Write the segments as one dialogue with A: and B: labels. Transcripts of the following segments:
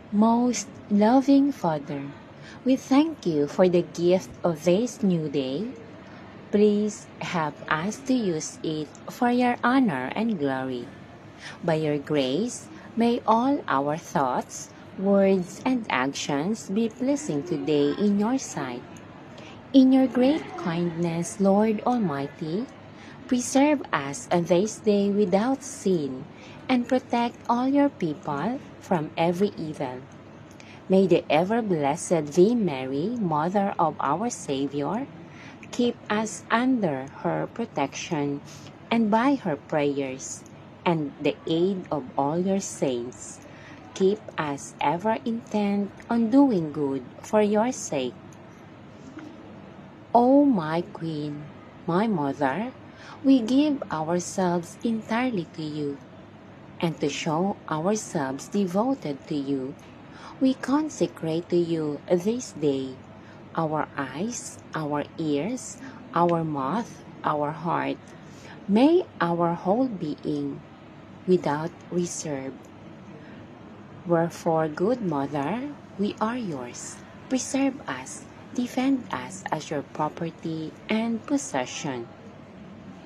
A: Most loving Father, we thank you for the gift of this new day. Please help us to use it for your honor and glory. By your grace, may all our thoughts, words, and actions be pleasing today in your sight. In your great kindness, Lord Almighty, preserve us this day without sin, and protect all your people from every evil. May the ever-blessed Virgin Mary, Mother of our Savior, keep us under her protection, and by her prayers and the aid of all your saints, keep us ever intent on doing good for your sake. O my Queen, my Mother, we give ourselves entirely to you, and to show ourselves devoted to you, we consecrate to you this day our eyes, our ears, our mouth, our heart, may our whole being, without reserve. Wherefore, good Mother, we are yours. Preserve us, defend us as your property and possession.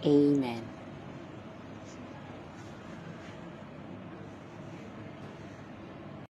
A: Amen.